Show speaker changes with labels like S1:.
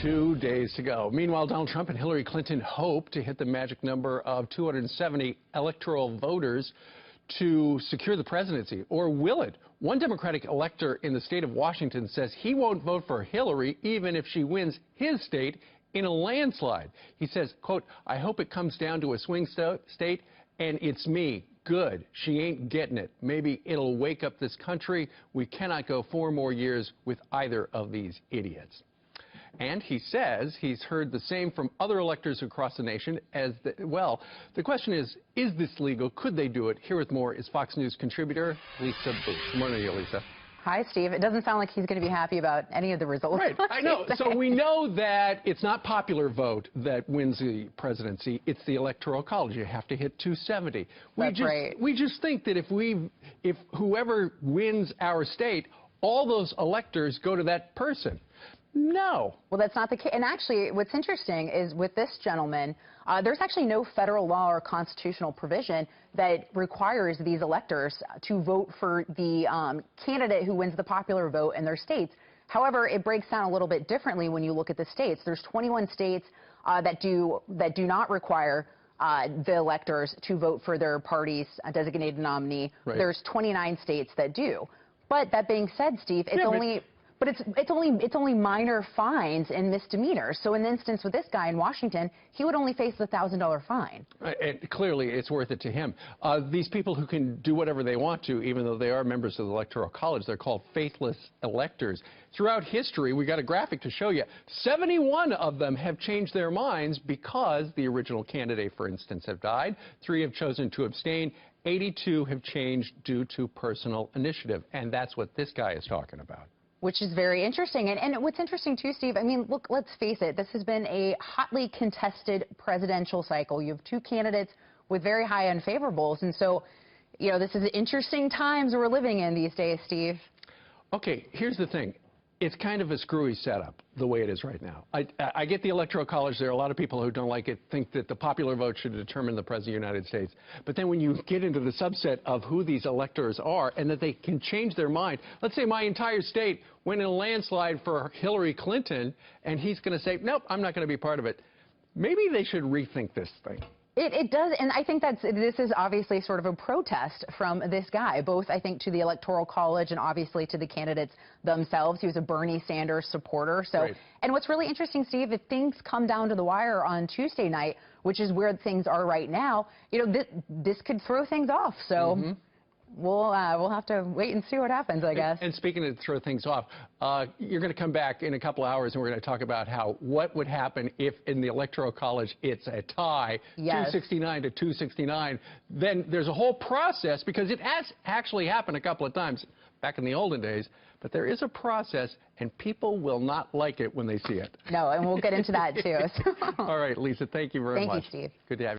S1: 2 days to go. Meanwhile, Donald Trump and Hillary Clinton hope to hit the magic number of 270 electoral voters to secure the presidency. Or will it? One Democratic elector in the state of Washington says he won't vote for Hillary even if she wins his state in a landslide. He says, quote, "I hope it comes down to a swing state and it's me. Good. She ain't getting it. Maybe it'll wake up this country. We cannot go 4 more years with either of these idiots." And he says he's heard the same from other electors across the nation as well. The question is this legal? Could they do it? Here with more is Fox News contributor Lisa Boothe. Good morning to you, Lisa.
S2: Hi, Steve. It doesn't sound like he's going to be happy about any of the results.
S1: Right, I know. So we know that it's not popular vote that wins the presidency. It's the Electoral College. You have to hit 270.
S2: That's right.
S1: We just think that if whoever wins our state, all those electors go to that person. No.
S2: Well, that's not the case. And actually, what's interesting is with this gentleman, there's actually no federal law or constitutional provision that requires these electors to vote for the candidate who wins the popular vote in their states. However, it breaks down a little bit differently when you look at the states. There's 21 states that do not require the electors to vote for their party's designated nominee. Right. There's 29 states that do. But that being said, Steve, it's only minor fines and misdemeanors. So in the instance with this guy in Washington, he would only face the $1,000 fine.
S1: And clearly, it's worth it to him. These people who can do whatever they want to, even though they are members of the Electoral College, they're called faithless electors. Throughout history, we got a graphic to show you. 71 of them have changed their minds because the original candidate, for instance, have died. 3 have chosen to abstain. 82 have changed due to personal initiative. And that's what this guy is talking about.
S2: Which is very interesting. And what's interesting, too, Steve, I mean, look, let's face it, this has been a hotly contested presidential cycle. You have 2 candidates with very high unfavorables. And so, you know, this is interesting times we're living in these days, Steve. Okay,
S1: here's the thing. It's kind of a screwy setup, the way it is right now. I get the Electoral College. There are a lot of people who don't like it, think that the popular vote should determine the President of the United States. But then when you get into the subset of who these electors are and that they can change their mind, let's say my entire state went in a landslide for Hillary Clinton, and he's going to say, nope, I'm not going to be part of it. Maybe they should rethink this thing.
S2: It does, and I think this is obviously sort of a protest from this guy, both, I think, to the Electoral College and obviously to the candidates themselves. He was a Bernie Sanders supporter. So, right. And what's really interesting, Steve, if things come down to the wire on Tuesday night, which is where things are right now, you know, this could throw things off. So. Mm-hmm. We'll have to wait and see what happens, I guess.
S1: And speaking of throw things off, you're going to come back in a couple of hours and we're going to talk about what would happen if in the Electoral College it's a tie, yes. 269 to 269. Then there's a whole process, because it has actually happened a couple of times back in the olden days, but there is a process and people will not like it when they see it.
S2: No, and we'll get into that too.
S1: All right, Lisa, thank you very much.
S2: Thank you, Steve.
S1: Good to have you.